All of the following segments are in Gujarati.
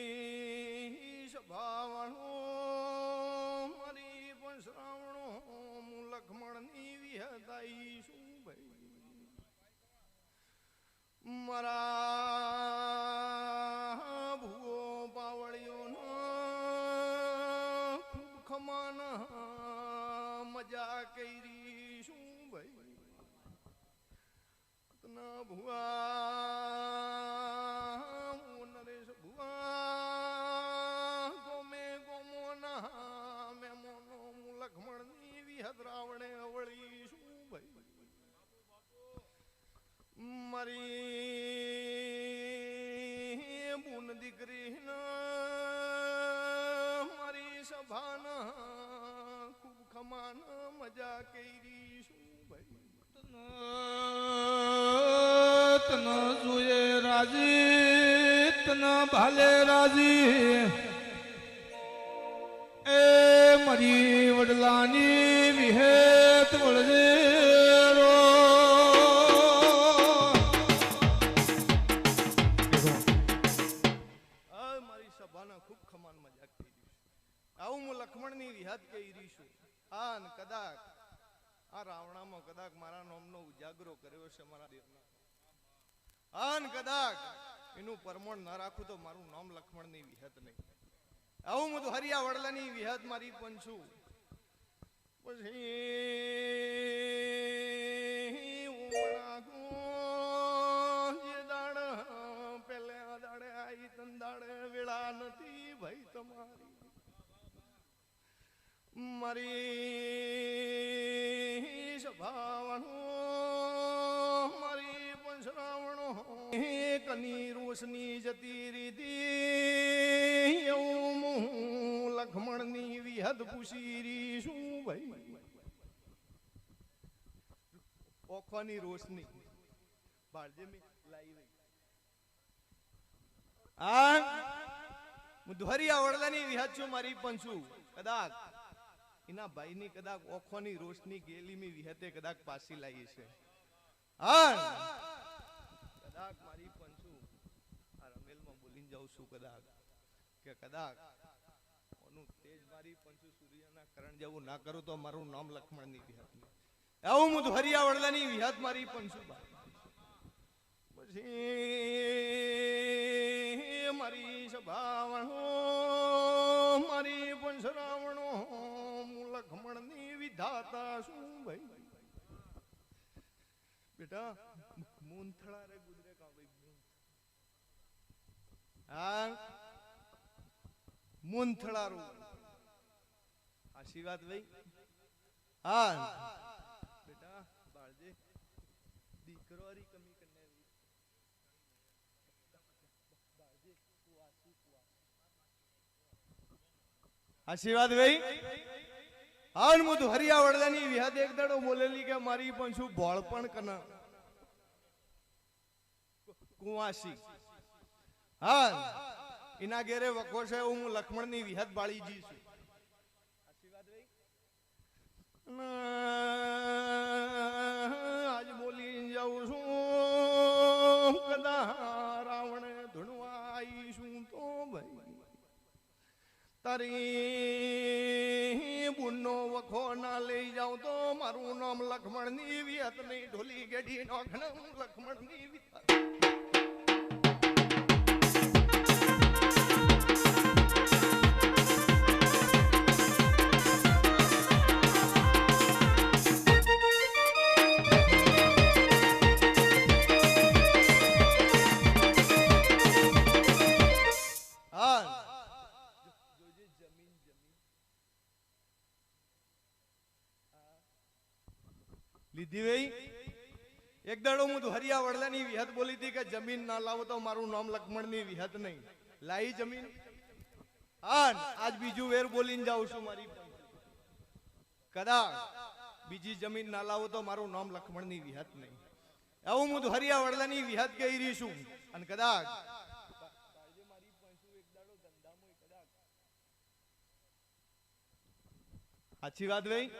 મારી સભાવણો મારી પણ શ્રાવણો હું લખમણની વિહતાઈ શું ભાઈ મારા ભૂવો પાવળીઓનો ખૂબ ખમાન મજા કરી શું ભાઈ ના ભુવા નરેશ ભુવા ગોમે ગોમોના મેમોનો હું લખમણની વિહત રાવણે અવળી શું ભાઈ મારી બુન દીકરી મારી સભાના ખૂબ ખમાન મજા કરી શું ભાઈ તન જોયે રાજી તન ભાલે રાજી એ મારી વડલાની વિહેત વળજે રો મારી સભાના ખૂબ ખમાન મજાક થઈ રહ્યું આવું હું લખમણની વિહત કહી રહી છું આન કદાચ આ રાવણામાં કદાચ મારા નામનો ઉજાગરો કર્યો છે મારા દેવના આન કદાચ એનું પરમણ ન રાખું તો મારું નામ લખમણની વિહત નહીં આવું હું તો હરિયા વડલાની વિહત મારી પણ છું પછી જે દાડ પેલે દાડે આઈ તન દાડે વેળા નથી ભાઈ તમારી મારી સભાવણો મારી પંચરાવણો કની રોશની જતી રીતી એવું લખમણની વિહદ પૂછી રહી શું ભાઈ ઓખવાની રોશની બાળજે મેં લાવી આ હું ધોરિયા વડલાની વિહદ છું મારી પણ છું કદાચ એના ભાઈની કદાચ ઓખોની રોશની ગેલીમી વિહતે કદાચ પાછી લાવી છે હા કદાચ મારી પણ છું આ રમેલમાં બોલીને જાઉં છું કદાચ કે કદાચ ઓનું તેજ મારી પણ છું સૂર્યના કરણ જેવું ના કરું તો મારું નામ લખમણની વિહત નહીં આવું હું હરિયા વડલાની વિહત મારી પણ છું પછી મારી સભાવણો મારી પણ શ્રાવણો લખમણની વિધાતા શું ભાઈ બેટા મૂંથળા રે ગુજરે કા ભાઈ હા મૂંથળા રો આશીર્વાદ ભાઈ હા બેટા બાળજે દીકરો હરી કમી કરને બાળજે કુવાસી આશીર્વાદ ભાઈ હાલ હું તો હરિયા વડલાની વિહત એક દાડો બોલેલી કે મારી પણ શું ભોળપણ કના કુવાસી હા એના ઘેરે વખો છે હું લખમણની વિહત બાળીજી છું આશીર્વાદ ભાઈ આજ બોલી જાઉં છું કદા રાવણે ધૂણવા આવીશું તો ભાઈ તારી બુનનો વખો ના લઈ જાઉં તો મારું નામ લખમણની વિહત નહીં ઢોલી ગેડી નો ઘણમ લખમણની વિહત લીધી ભાઈ એક દાડો હું હરિયા વડલાની વિહત બોલી હતી કે જમીન ના લાવો તો મારું નામ લખમણની વિહત નહીં લાઈ જમીન હા આજ બીજું વેર બોલીને જાઉં છું મારી કદાચ બીજી જમીન ના લાવો તો મારું નામ લખમણની વિહત નહીં એવું હું હરિયા વડલાની વિહત કહી રહી છું અને કદાચ સાચી વાત ભાઈ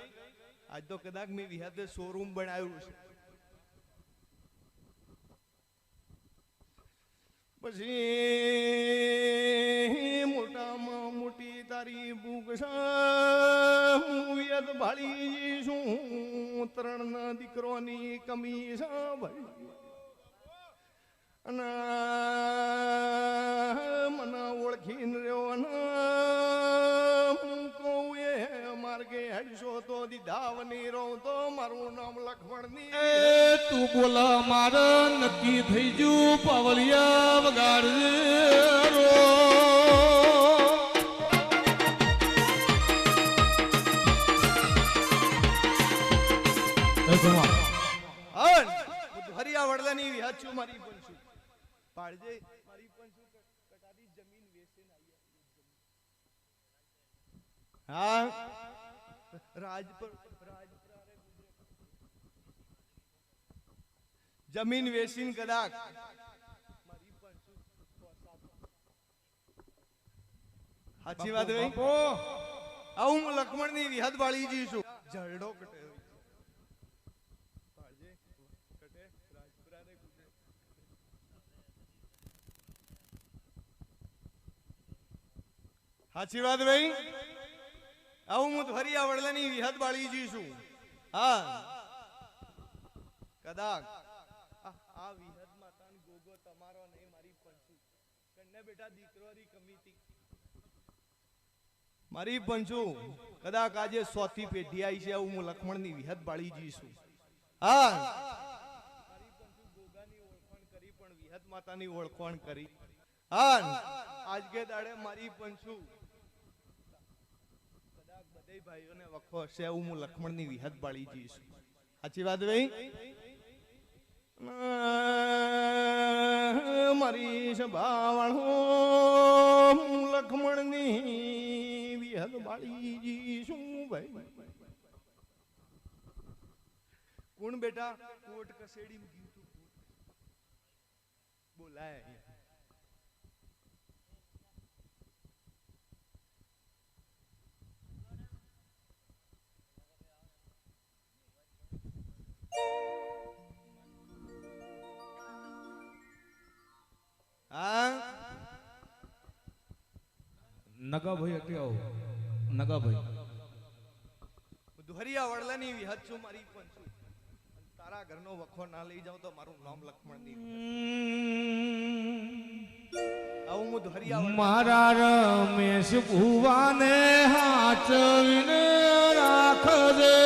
આજ તો કદાચ મેં વિહાતે શોરૂમ બનાવ્યું છે પછી મોટામાં મોટી તારી ભૂખ છે હું યદ ભાળી છું ત્રણ દીકરોની કમી છે ભાઈ અને મને ઓળખીને રહ્યો ને હું કહું એ માર્ગે હડશો તો દીધાવની રહું તો મારું નામ લખમણની એ તું બોલા મારે નક્કી થઈ ગયું પાવલિયા વગાડજે રો હરિયા વડલાની વિહાત છું મારી પંચુ પાડજે મારી પંચુ કટારી જમીન વેચે હા જમીન વેચીને કદાચ સાચી વાત ભાઈ આવું હું લક્ષ્મણ ની વિહદ વાળી જી છું જરડો કટે સાચી વાત ભાઈ આવું હું હરિયા વડલાની વિહદ વાળી જી છું હા કદાચ આ વિહદ માતાન ગોગો તમારો નહીં મારી પંચુ કન્ને બેટા દીકરોની કમીતી મારી પંચુ કદાચ આજે 100 થી પેઢી આવી છે આવું હું લક્ષ્મણની વિહદ વાળી જી છું હા મારી પંચુ ગોગાની ઓળખાણ કરી પણ વિહદ માતાની ઓળખાણ કરી હા આજ કે દાડે મારી પંચુ ભાઈઓને વખો છે હું લક્ષ્મણની વિહદ બાળી જઈશ સાચી વાત ભાઈ મારી સભાવાળો હું લક્ષ્મણની વિહદ બાળી જઈશું ભાઈ કોણ બેટા કોટ કસેડી બોલાય નગાભાઈ એટલે આવો નગાભાઈ દુહરિયા વડલાની વિહદ છું મારી પંચુ તારા ઘરનો વખો ના લઈ જાઉં તો મારું નામ લક્ષ્મણ નહીં આવું હું દુહરિયા મારા રમેશ ભુવાને હાચવીને રાખજે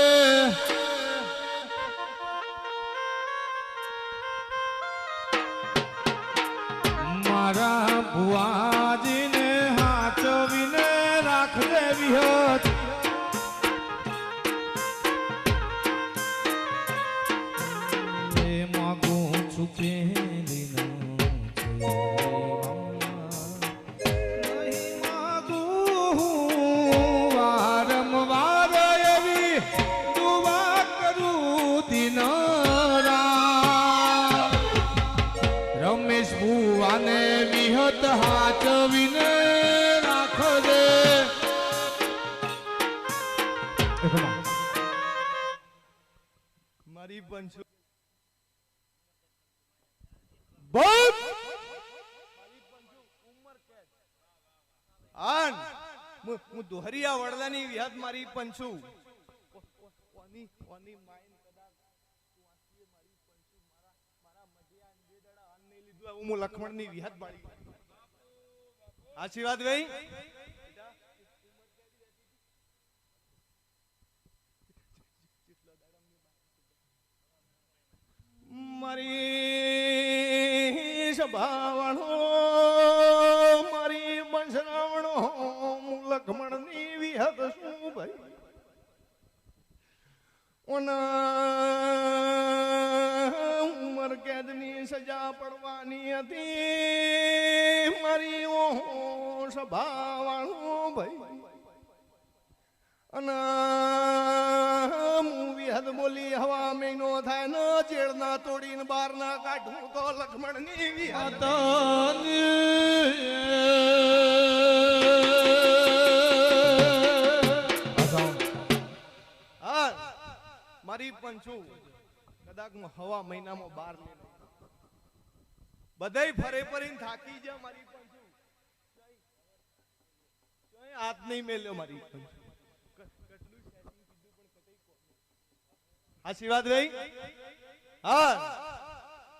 મારા ભુવાજીને હાચવીને રાખજે વિહત એ માગું છું પેલી નહીં માગું વારંવાર એવી દુઆ કરું દિન રમેશ ભુવાને વિહત હાચવીને રાખજે મારી પંચુ હું દોહરિયા વડલાની વિહદ મારી પંચુ હું લક્ષ્મણની વિહદ બાળી સાચી વાત ભાઈ મારી સભાવાળો મારી બંસરાવણો હું લક્ષ્મણની વિહદ શું ભાઈ ઉમર કેદની સજા પડવાની હતી મારી સભાવાળો ભાઈ અને હું વિહદ બોલી હવા મહિનો થાય ને ચેડના તોડીને બાર ના કાઢું તો લક્ષ્મણની વિહદ મારી પંચુ કદાચ હવા મહિનામાં 12 બધાય ફરે ફરીને થાકી ગયા મારી પંચુ ચોય હાથ નહીં મેલ્યો મારી પંચુ હાચી વાત ભાઈ હા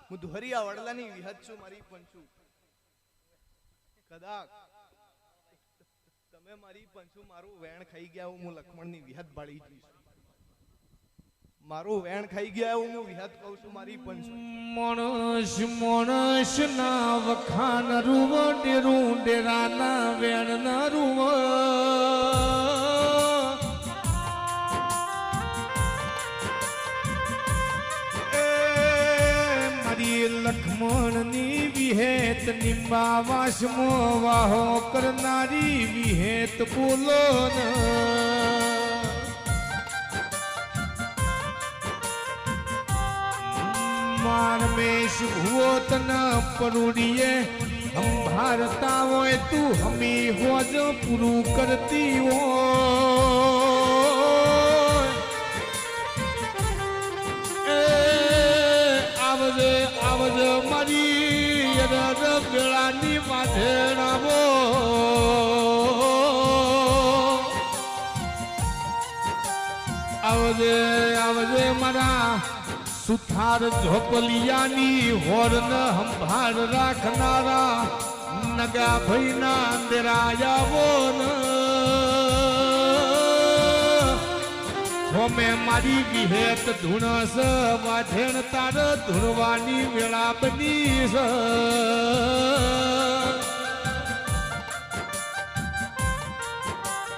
હું ધોરિયા વડલાની વિહત છું મારી પંચુ કદાચ તમે મારી પંચુ મારું વેણ ખાઈ ગયા હું લક્ષ્મણની વિહત બાળી જઈશ મારું વેણ ખાઈ ગયા હું વિહત કહું છું મારી પંચુ માણસ ના વખાણ રૂવ ડેરું ડેરાના વેણ ના રૂવ લક્ષ્મણની વિહેત નિંબાવાસમો વાહો કરનારી વિહેત બોલો ન મારમેશ ભુવો તન પરુડીએ હમ ભારતા હોય તું હમી હોજ પૂરું કરતી આવજે આવજે મારી વેળાની માધેણાવો આવજે આવજે મારા સુથાર ઝોપલિયાની હોર્ન સંભાળ રાખનારા નગા ભાઈના અંધેરાયાવો હોમે મારી વિહેત ધૂણસ વાધેણ તાર ધૂણવાની વેળા બની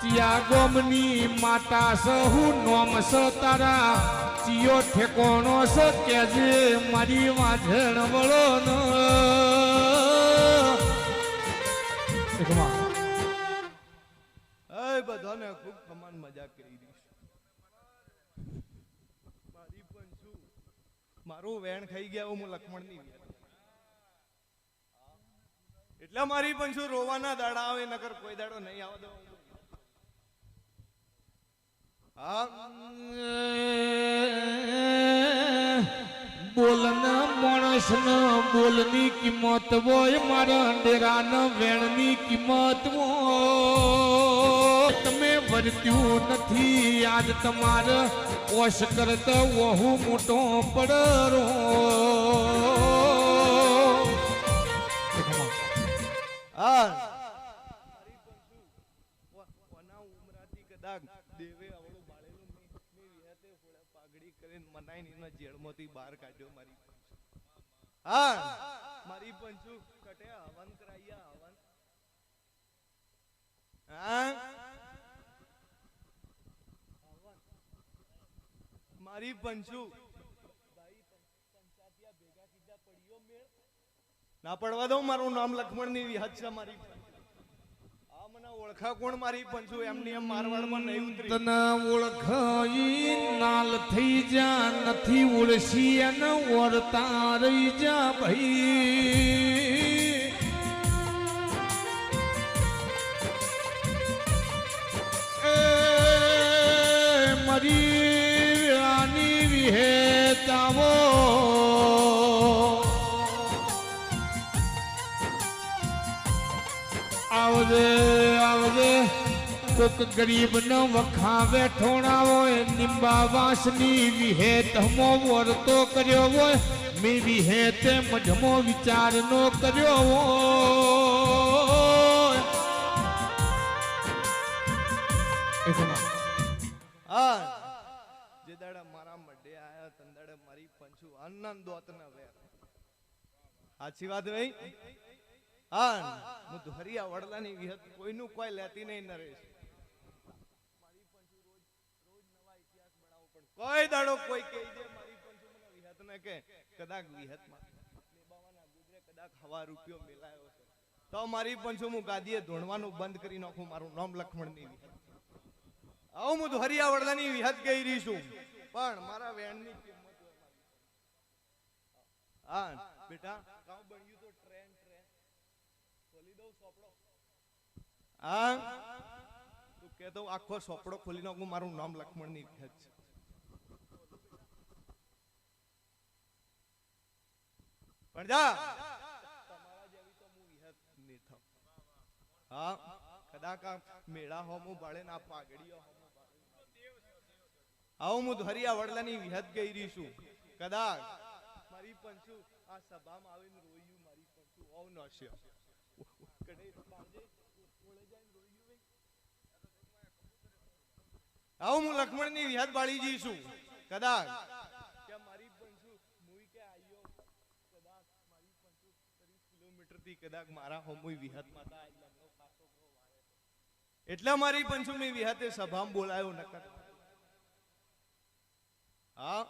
ચિયા ગોમની માતા સહુ નોમ સ તારા ચિયો ઠેકોણો સ કેજે મારી વાધેણ વળો ન બધાને ખૂબ કમાન મજા કરી મારી પંચુ મારું વેણ ખાઈ ગયા હું લક્ષ્મણની એટલે મારી પંચુ રોવાના દાડા આવે નકર કોઈ દાડો નહીં આવે દો બોલન માણસ ન બોલની કિંમત હોય મારા ડેરાન વેણની કિંમત હોય તમે વર્ત્યું નથી આજ તમારે ઓશ કરત વહુ મોટો પડરો દેવે આવડું બાળેલું મેં વિહતે ફોડા પાઘડી કરીને મનાઈને એના જેડમાંથી બહાર કાઢ્યો મારી હા મારી પંચુ કટે હવન કરાયા હવન હા મારી પંચુ ના પડવા દઉં મારું નામ લક્ષ્મણની વિહત છે મારી ઓળખા કોણ મારી પંચુ એમની એમ મારવાડમાં નહીં ઉતરી તને ઓળખાઈ નાલ થઈ જા નથી ઓળશી અને ઓરતા રહી જા ભાઈ મારી વેળાની વિહેતાવો આવજે આવજે કોક ગરીબ ન વખાવે ઠોણા હોય નિંબાવાસની વિહેત હમો વર્તો કર્યો હોય મેં વિહેતે મઢમો વિચાર નો કર્યો હોય હા જે દાડા મારા મઢે આયા તન દાડા મારી પંચુ આનંદ દોત ન વેર સાચી વાત ભાઈ હા હું ધોરિયા વડલાની વિહત કોઈનું કોઈ લેતી નહીં નરેશ મારી પંચુ રોજ નવા ઇતિહાસ બનાવવો પડે કોઈ દાડો કોઈ કહી દે મારી પંચુ મને વિહત ને કે કદાચ વિહતમાં લેબાવાના ગુજરે કદાચ હવા રૂપિયો મેલાયો છે તો મારી પંચુ હું ગાદીએ ધોણવાનું બંધ કરી નાખું મારું નામ લક્ષ્મણની વિહત આવું હું ધોરિયા વડલાની વિહત કહી રહી છું પણ મારા વેણની કિંમત હા બેટા કામ બન્યું તો ટ્રેન હા તું કહેતો આખો સોપડો ખોલી નાખું મારું નામ લક્ષ્મણની વિહત છે પણ જા હા કદાચ આ મેળા હોમું બાળે ના પાઘડીઓ આવું હું ધરિયા વડલાની વિહત ગઈ રહી છું કદાચ મારી પંચુ આ સભામાં આવીને રોયું મારી પંચુ આવું નશ્ય આવું હું લક્ષ્મણની વિહત બાળી જઈ છું કદાચ કે મારી પંચુ મુઈ કે આયો કદાચ મારી પંચુ 30 કિલોમીટર થી કદાચ મારા હોમુઈ વિહત માતા એટલે મારી પંચુમી વિહતે સભામાં બોલાયો નકર હા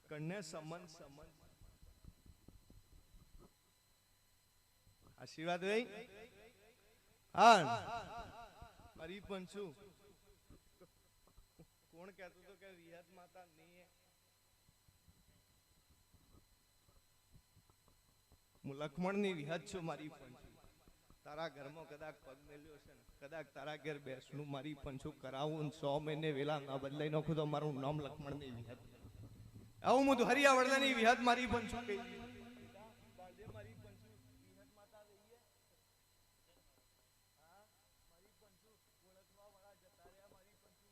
કન્ને સમન આશીર્વાદ ભાઈ હા મારી પંચુ કોણ કહેતો તો કે વિહત માતા નહીં હું લક્ષ્મણની વિહત છું મારી પંચુ તારા ઘરમાં કદાચ પગ મેલ્યો છે ને કદાચ તારા ઘેર બેસનું મારી પંચુ કરાવું 100 મહિને વેલા ના બદલાઈ નાખું તો મારું નામ લક્ષ્મણની વિહત આવું હું હરિયા વડલાની વિહત મારી પંચુ કહી મારી પંચુ વિહત માતા રહીએ હા મારી પંચુ ઓળખવા વાળા જતા રહ્યા મારી પંચુ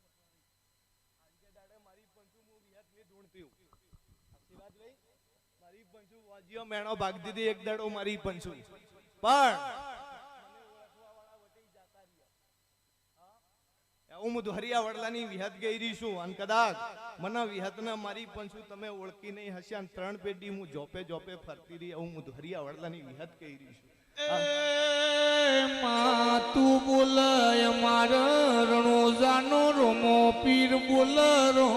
આજે દાડે મારી પંચુ હું વિહત ને ઢૂંઢતી હું આશીર્વાદ ભાઈ મારી પંચુ વાજીઓ મેણો ભાગ દીધી એક દાડો મારી પંચુ પણ હું હરિયા વડલાની વિહત ગઈ રહી છું અને કદાચ મને વિહતને મારી પંચુ તમે ઓળખી નહીં હશે અને 3 પેઢી હું જોપે જોપે ફરતી રહી હું હરિયા વડલાની વિહત ગઈ રહી છું માં તું બોલય માર રણોજાનો રોમો પીર બોલરો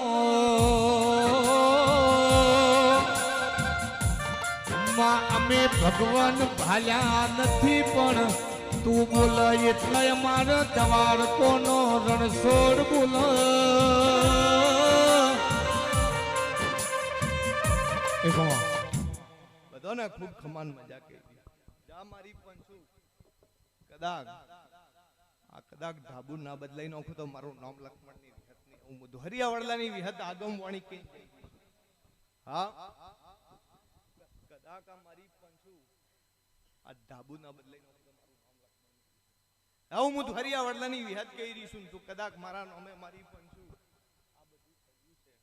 માં અમે ભગવાન ભાલ્યા નથી પણ તું બોલ એટલે અમારા દ્વારકોનો રણછોડ બોલ બધાને ખૂબ ખમાન મજા કરી જા મારી પંચુ કદાચ આ કદાચ ઢાબુ ના બદલાઈ નાખો તો મારું નામ લક્ષ્મણની વિહત નહીં હું હરિયા વડલાની વિહત આગમ વાણી કહી હા કદાચ આ મારી પંચુ આ ઢાબુ ના બદલાઈ નાખો હું હરિયા વડલાની વિહત કહી રહી છું તું કદાચ મારા નામે મારી પંચુ આ બધું થયું છે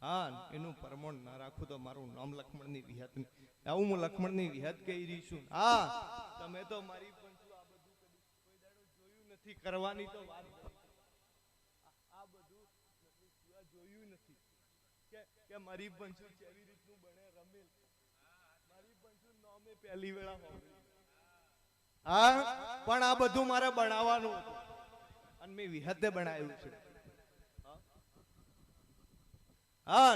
હા એનું પ્રમાણ ના રાખું તો મારું નામ લક્ષ્મણની વિહત નહીં આવું હું લક્ષ્મણની વિહત કહી રહી છું હા તમે તો મારી પંચુ આ બધું કોઈ દાડો જોયું નથી કરવાની તો વાત આ બધું જોયું નથી કે મારી પંચુ કેવી રીતનું બને રમેલ મારી પંચુ નામે પહેલી વેળા હોવી હા પણ આ બધું મારે બનાવવાનું હતું અને મેં વિહતે બનાવ્યું છે હા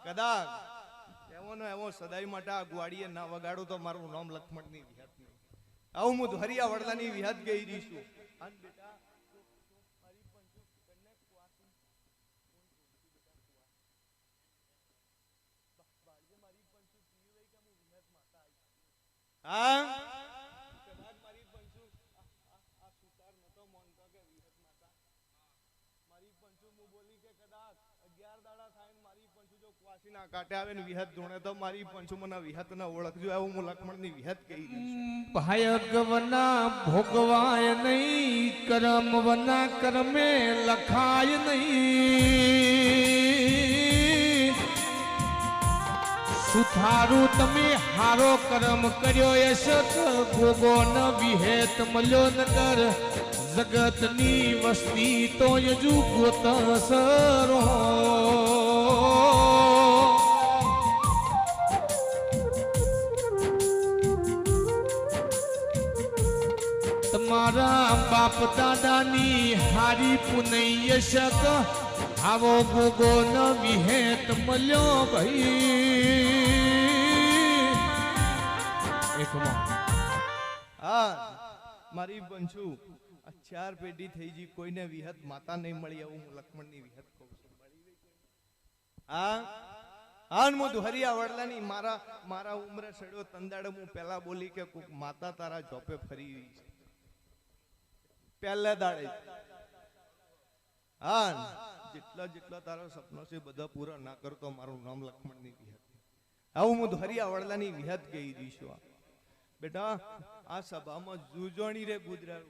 કદાચ એવો ને એવો સદાય માટે આ ગ્વાડીએ ના વગાડું તો મારું નામ લક્ષ્મણની વિહત નહીં આવું હું હરિયા વડલાની વિહત ગઈ રહી છું અને બેટા મારી પંચુ કન્ને કુવાસી મારી પંચુ પીવે કે હું વિહત માતા આવી હા મારી પંચુ મને વિહત ના ઓળખજો એવું હું લક્ષ્મણની વિહત કહી ભાયગવના ભોગવાય નહીં કર્મવના કર્મે લખાય નહીં સુથારું તમે હારો કર્મ કર્યો યશત ભોગો ન વિહેત મળ્યો ન કર જગતની વસ્તી તો યજુ ગોત સરો તમારા બાપ દાદાની હારી પુનૈય શક આવો ભોગો ન વિહેત મળ્યો ભાઈ હા મારી પંચુ 4 પેઢી થઈ ગઈ કોઈને વિહત માતા નહીં મળી એવું હું લક્ષ્મણની વિહત કહું છું હા હા હું હરિયા વડલાની મારા ઉમરે સડ્યો તંદાડે હું પેલા બોલી કે કોક માતા તારા જોપે ફરી રહી છે પહેલા દાડે હા જેટલા તારા સપનો છે બધા પૂરા ના કરતો મારું નામ લક્ષ્મણની વિહત આવું હું હરિયા વડલાની વિહત કહી રહી છું બેટા આ સભામાં જુજોણી રે ગુજરાત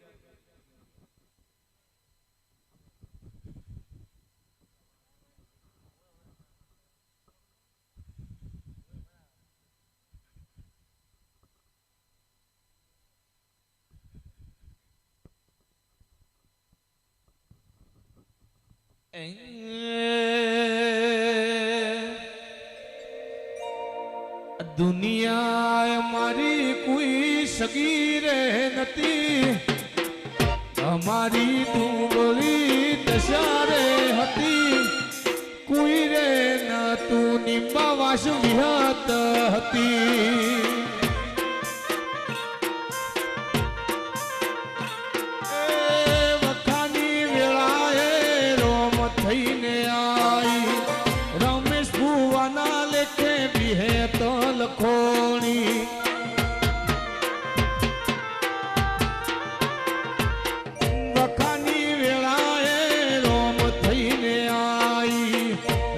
દુનિયા મારી કોઈ સગી રે નથી, અમારી ડુંગળી દશા રે હતી, કોઈ રે ન તું નિંબાવાસ વિહત હતી. વખાની વેળાએ રોમ થઈને આઈ, રમેશ ભુવાના લેખે વિહેત લખોણી. વખાની વેળાએ રોમ થઈને આઈ,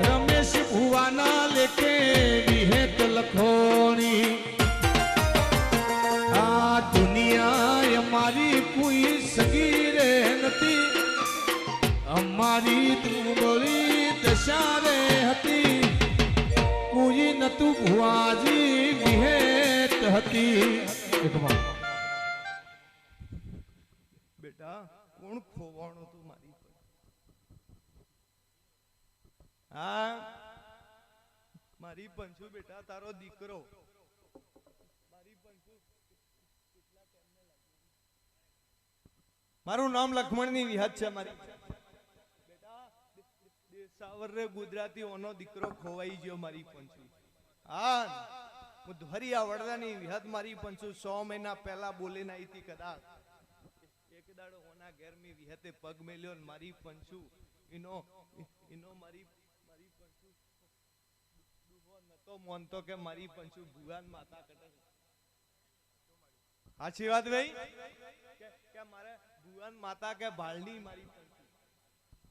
રમેશ ભુવાના લેખે વિહેત લખોણી. આ દુનિયા અમારી કોઈ સગી રે નથી, અમારી ડુંગળી દશા રે હતી, કોઈ નતું ભુવાજી વિહેત હતી. બેટા કોણ ખોવાણો તું મારી પર? હા મારી પંચુ બેટા તારો દીકરો મારી પંચુ મારું નામ લક્ષ્મણની વિહત છે. મારી બેટા દેશાવર રે ગુજરાતી ઓનો દીકરો ખોવાઈ ગયો મારી પંચુ. હા હું ધરિયા વડદાની વિહત મારી પંચુ 100 મહિના પહેલા બોલીને આવી હતી. કદાચ એક દાડો ઓના ઘેર મી વિહતે પગ મેલ્યો ને મારી પંચુ ઈનો મારી પંચુ દુહો નતો મોનતો કે મારી પંચુ ભુવાન માતા કટે. સાચી વાત ભાઈ કે મારે ભુવાન માતા કે ભાળની મારી પંચુ.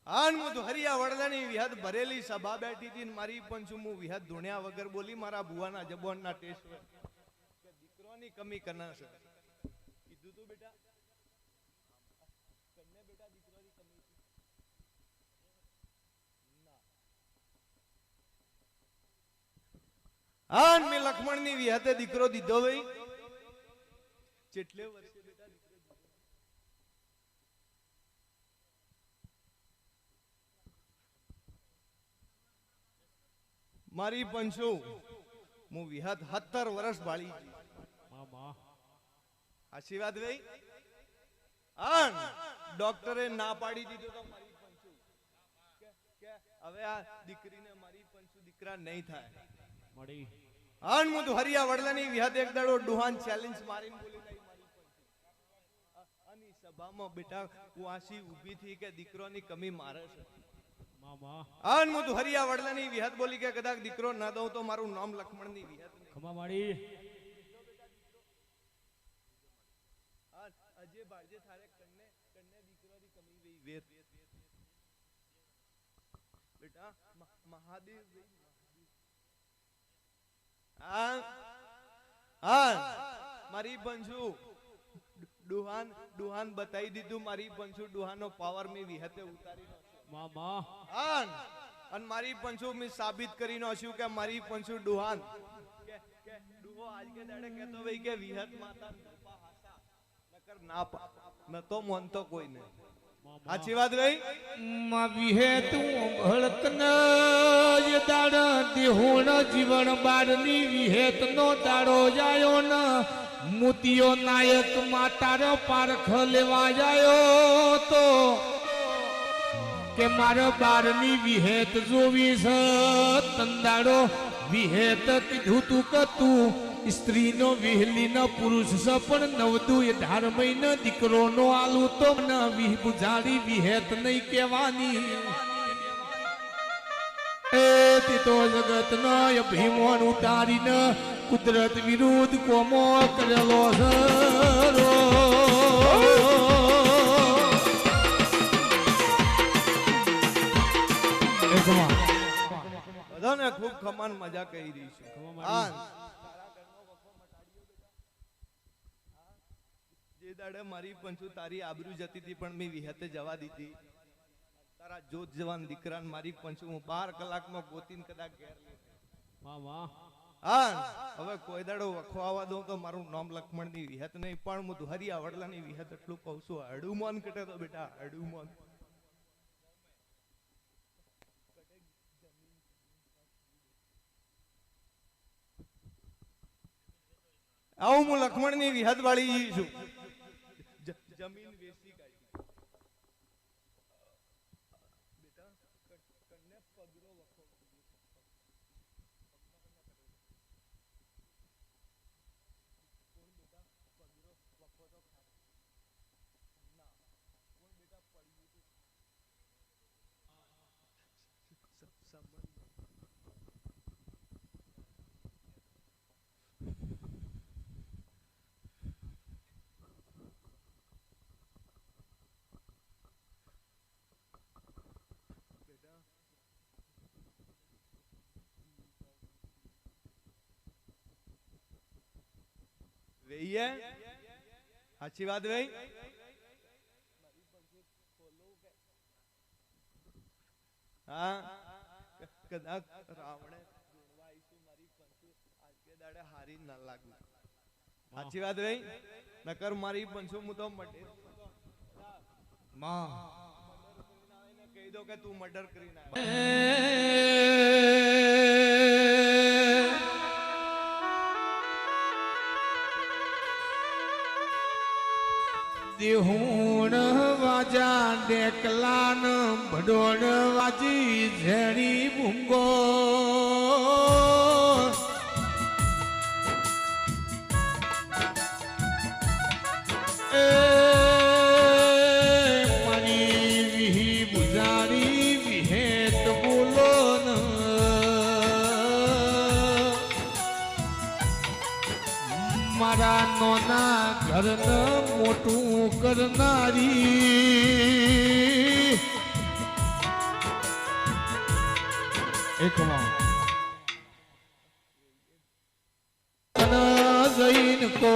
આન હું તો હરિયા વડદાની વિહત ભરેલી સભા બેઠી હતી ને મારી પંચુ હું વિહત ધૂણ્યા વગર બોલી મારા ભુવાના જબોનના ટેસ્ટ કે દીકરોની કમી કના છે. કીધું તું બેટા કન્ને બેટા દીકરોની કમી ના. આન મે લક્ષ્મણની વિહતે દીકરો દીધો ભાઈ. કેટલે વર્ષે બેટા દીકરો દીધો? મારી પંચુ હું વિહત 17 વર્ષ બાળી. આશીર્વાદ ભાઈ આન ડોક્ટરે ના પાડી દીધું તો મારી પંચુ કે હવે આ દીકરીને મારી પંચુ દીકરા નહીં થાય. મળી આન હું તો હરિયા વડલાની વિહત એક દાડો ડુહાન ચેલેન્જ મારીને બોલી નહીં મારી પંચુ. આની સભામાં બેટા કુવાસી ઊભી થી કે દીકરોની કમી મારે છે. આન હું તો હરિયા વડલાની વિહત બોલી કે કદાચ દીકરો ના દઉં તો મારું નામ લક્ષ્મણની વિહત ખમા માડી. અજે બાળજે થારે કન્ને દીકરોની કમી વેઈ વેત બેટા મહાદેવ મારી પંચુ ડુહાન બતાઈ દીધું. મારી પંચુ ડુહાનો પાવર મે વિહતે ઉતારી મામા અન મારી પંચુ મે સાબિત કરી નાખ્યું કે મારી પંચુ ડુહાન કે ડુહો આજ કે દાડે કહેતો ભાઈ કે વિહત માતા નપા હાસા નકર ના ન તો મોનતો કોઈ નહીં. સાચી વાત ભાઈ માં વિહેત ભળકન ય દાડા દેહોણ જીવન બારની વિહેત નો દાડો જાયો ન મોતિયો નાયક માતાર પારખ લેવા જાયો તો કે મારા બારની વિહેત જોવી છે. તંદાડો વિહેત કીધું તું કે તું સ્ત્રીનો વિહલીનો પુરુષ છે પણ નવદુ 18 મહિના દીકરોનો આલુ તો ન વિહ બુજાડી વિહેત નહીં કહેવાની. એ તો જગતનો અભિમાન ઉતારીને કુદરત વિરુદ્ધ કોમો કરેલો છે. બધાને ખૂબ ખમાન મજા કહી રહી છે. જે દાડે મારી પંચુ તારી આબરૂ જતી હતી પણ મેં વિહતે જવા દીધી. તારા જોત જવાન દીકરાને મારી પંચુ હું 12 કલાકમાં ગોતીને કદાચ ઘેર લઈ. વાહ વાહ. હા હવે કોઈ દાડો વખો આવવા દઉં તો મારું નામ લક્ષ્મણની વિહત નહીં પણ હું દુહરિયા વડલાની વિહત એટલું કહું છું. હડુમોન કટે તો બેટા હડુમોન. આવું હું લક્ષ્મણની વિહત વાળી છું. જમીન વેચી કાઢી. બેટા કન્ને પગરો વખો. કોણ બેટા પગરો વખો તો ખાય ના. કોણ બેટા પડ્યું તો સંબંધ. વેઈએ સાચી વાત વેઈ. હા કદાચ રાવણે જોડવાઈશું મારી પંચુ આજે દાડે હારી ના લાગુ. સાચી વાત વેઈ. નકર મારી પંચુ હું તો મર્ડર માં કહી દો કે તું મર્ડર કરીને દેહુણ વાજા ડેકલાન ભડોળ વાજી ઝેરી ભૂંગો એ મારી વિહી બુજારી વિહેત બોલો ન મારા નોના ઘરને મોટું કરનારી એકમાં જૈન કો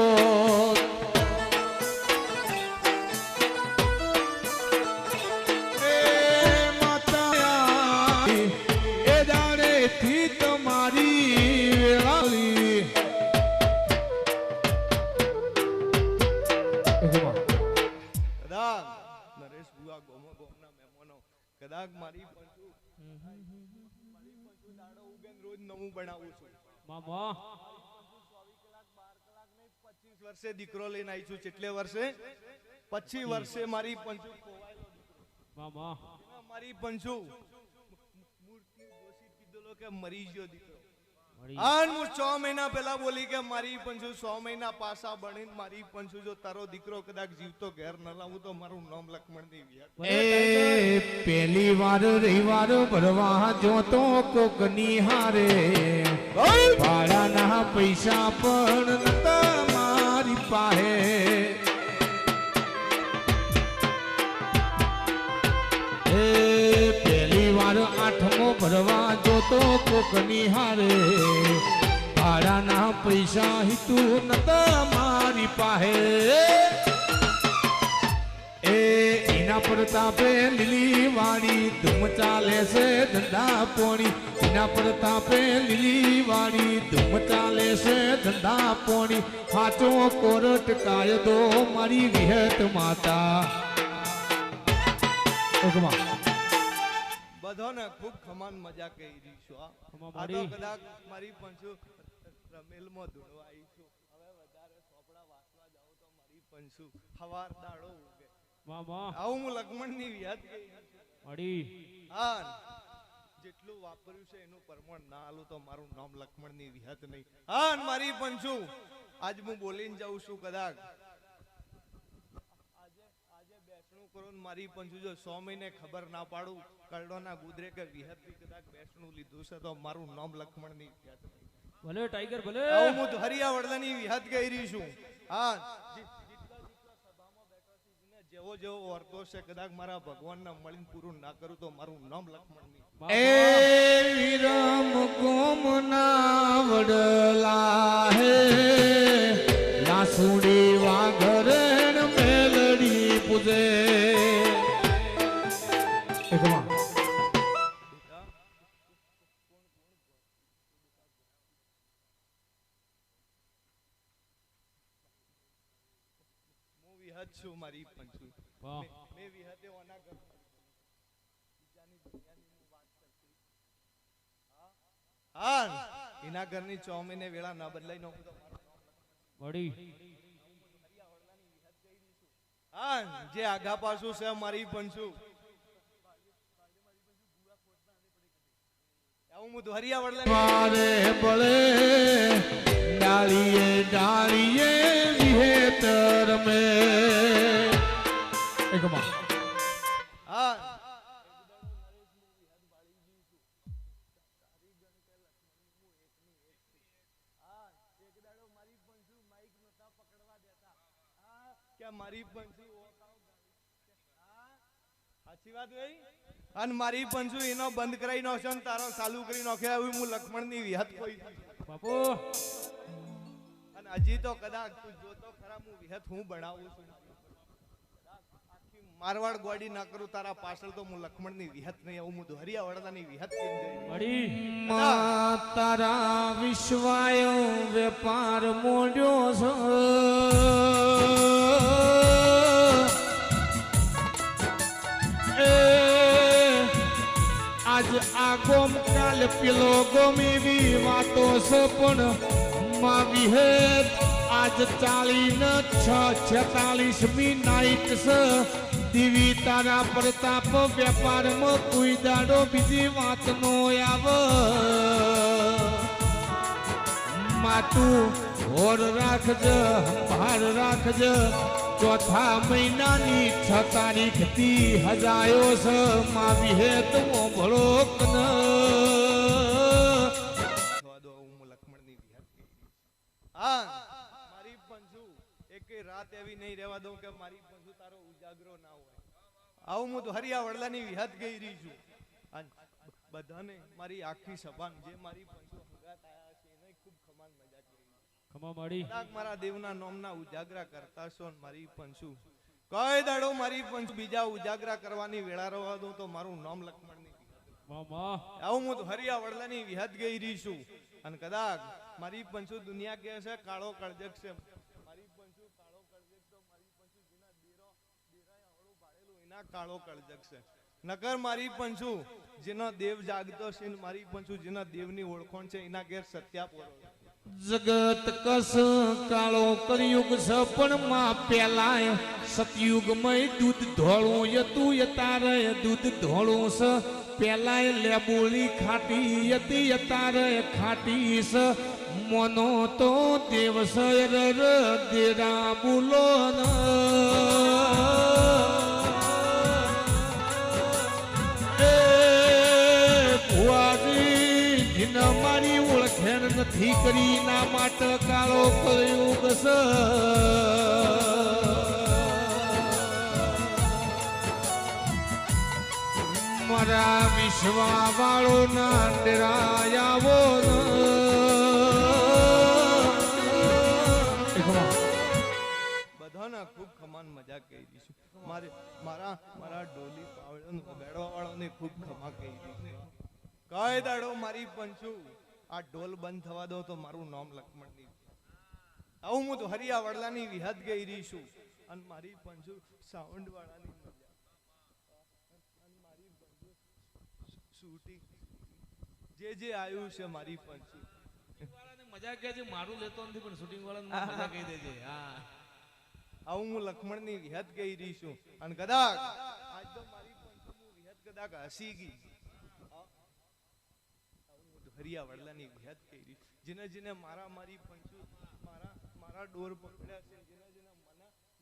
એ દાડે થી તમારી વેળાલી નરેશ બુઆ ગોમો ગોમના મહેમાનો કદાચ મારી પંચુ દાડો ઉગેન રોજ નવું બનાવું છું. મામા 24 કલાક 12 કલાક નહીં 25 વર્ષે દીકરો લઈને આવી છું. કેટલે વર્ષે? 25 વર્ષે મારી પંચુ ખોવાયેલો દીકરો. મામા મારી પંચુ મૂર્તિ દોષિત કીધેલો કે મરી ગયો દીકરો. મળી આન હું 6 મહિના પહેલા બોલી કે મારી પંચુ 6 મહિના પાસા બનીને મારી પંચુ જો તારો દીકરો કદાચ જીવતો ઘેર ન લાવું તો મારું નામ લક્ષ્મણ ની વિહત. એ પહેલી વાર રવિવાર ભરવા જોતો કોક નિહારે ભાડાના પૈસા પણ નતા મારી પાસે એ પહેલી વાર આઠમો ભરવા જોતો કોક નિહારે ભાડાના પૈસા હિતું નતા મારી પાસે એ એના પ્રતાપે લીલી વાળી ધૂમ ચાલે છે ધંધા પોણી એના પ્રતાપે લીલી વાળી ધૂમ ચાલે છે ધંધા પોણી સાચો કોરટ કાયદો મારી વિહત માતા બધાને ખૂબ ખમાન મજા કરી રહી છું. આ તો કદાચ મારી પંચુ રમેલમાં ધૂણવા આવી છું. હવે વધારે સોપડા વાસવા જાઉં તો મારી પંચુ હવાર દાડો ઉગે. આવું હું લક્ષ્મણની વિહત કરી છું. હા જેટલું વાપર્યું છે એનું પ્રમાણ ના આલું તો મારું નામ લક્ષ્મણની વિહત નહીં. હા મારી પંચુ આજ હું બોલીને જાઉં છું. કદાચ આજે બેસણું કરો ને મારી પંચુ જો 100 મહિને ખબર ના પાડું કરડોના ગુદરે કે વિહત થી કદાચ બેસણું લીધું છે તો મારું નામ લક્ષ્મણની વિહત નહીં. ભલે ટાઈગર ભલે આવું હું હરિયા વડલાની વિહત કરી છું. હા જેવો જેવો વર્તો છે કદાચ મારા ભગવાનના મળીને પૂરું ના કરું તો મારું નામ લક્ષ્મણ નહીં. એ વિરમ ગોમના વડલા હે લાસુડી વાઘરણ વિહત છું મારી પંચુ વાહ. મેં વિહતે ઓના ઘર બીજાની દુનિયાની હું વાત કરતી હા એના ઘરની ચોમીને વેળા ના બદલાઈ નો મળી હા જે આગા પાછું છે મારી પંચુ આવું હું ધોરિયા વડલા મારે બળે ડાળીએ ડાળીએ વિહેતર મે એકમાં હા મારી પંચુ સાચી વાત ભાઈ અને મારી પંચુ એનો બંધ કરાવી નાખ્યો ને તારો ચાલુ કરી નાખ્યો એવું હું લક્ષ્મણ ની વિહત કોઈ બાપુ અને હજી તો કદાચ તું જોતો ખરા હું વિહત હું બનાવું છું આખી મારવાડ ગોડી ના કરું તારા પાછળ તો હું લક્ષ્મણ ની વિહત નહીં આવું હું ધોરિયા વડલા ની વિહત મળી તારા વિશ્વાયો વેપાર મોડ્યો છે આજ આ ગોમ કાલ પેલો ગોમ એવી વાતો છે પણ માં વિહેત આજ 46 નાઈટ છે દીવી તારા પ્રતાપ વેપારમાં કોઈ દાડો બીજી વાત નો આવે માતું હોર રાખજે સંભાળ રાખજે ચોથા મહિનાની 6 તારીખ થી હજાયો છે માં વિહેત મોભળો કન હા મારી પંચુ એકે રાત એવી નહીં રહેવા દઉં કે મારી પંચુ તારો ઉજાગરો ના હોય આવું હું ધોરિયા વડલાની વિહત ગઈ રહી છું અને બધાને મારી આખી સભાન જે મારી પંચુ હંગાત આયા છે એને ખૂબ ખમાન મજા કરી ખમા મળી મારા દેવના નામના ઉજાગરા કરતા છો ને મારી પંચુ કઈ દાડો મારી પંચુ બીજા ઉજાગરા કરવાની વેળા રહેવા દઉં તો મારું નામ લક્ષ્મણ નહીં મામા આવું હું ધોરિયા વડલાની વિહત ગઈ રહી છું અને કદાચ મારી પંચુ દુનિયા કહે છે કાળો કળજક છે મારી પંચુ કાળો કળજક તો મારી પંચુ જેના દેરાય આવડું ભાડેલું એના કાળો કળજક છે નકર મારી પંચુ જેનો દેવ જાગતો છે ને મારી પંચુ જેના દેવની ઓળખોણ છે એના ઘેર સત્યાપોરો જગત કસ કાળો કળિયુગ છે પણ માં પેલા સતયુગમય દૂધ ધોળું હતું યતારે દૂધ ધોળું છે પેલા લેબુલી ખાટી હતી યતારે ખાટી છે મોનો તો દેવ સર દેરા બોલો મારી ઓળખેણ નથી કરી ના માટે કાળો કળિયુગ છે મારા વિશ્વા વાળો ના ડરાયાવો બધાના ખૂબ ખમાન મજા કરી દઈશું મારા ડોલી પાવડો વગાડવા વાળાને ખૂબ ખમા કરી દીધી કઈ દાડો મારી પંચુ આ ઢોલ બંધ થવા દો તો મારું નામ લક્ષ્મણ નહીં આવું હું તો હરિયા વડલાની વિહત ગઈ રહી છું અને મારી પંચુ સાઉન્ડ વાળાની મજા અને મારી પંચુ શૂટિંગ જે આવ્યું છે મારી પંચુ મજા કે છે મારું લેતો નથી પણ શૂટિંગ વાળા મજા કહી દેજે હા આવું હું લક્ષ્મણની વિહત ગઈ રહી છું અને કદાચ આજ તો મારી પંચુ વિહત કદાચ હસી ગઈ હરિયા વડલાની વિહત કરી જેને જેને મારી પંચુ મારા ડોર પકડ્યા છે જેને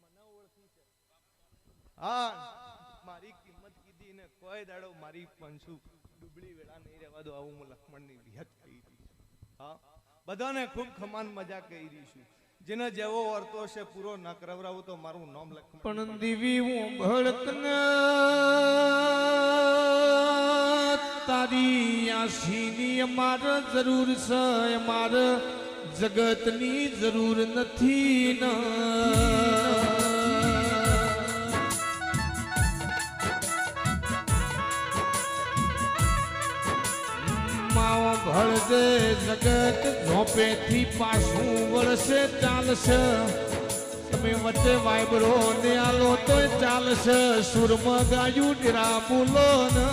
મને ઓળખી છે હા મારી કિંમત કીધી ને કોઈ દાડો મારી પંચુ ડુબળી વેળા નહીં રહેવા દો આવું હું લક્ષ્મણની વિહત કરી હા બધાને ખૂબ ખમાન મજા કરી રહી છું જેને જેવો વર્તો છે પૂરો ન કરવરાવું તો મારું નામ લક્ષ્મણ પણ દીવી હું ભળકના તારી આશીની અમારે જરૂર છે અમારે જગતની જરૂર નથી ન માવો ભળદે જગત ઝોપેથી પાછું વળશે ચાલશે તમે વચ્ચે વાયબરો ને આલો તોય ચાલશે સુરમાં ગાયું ડેરા બોલો ને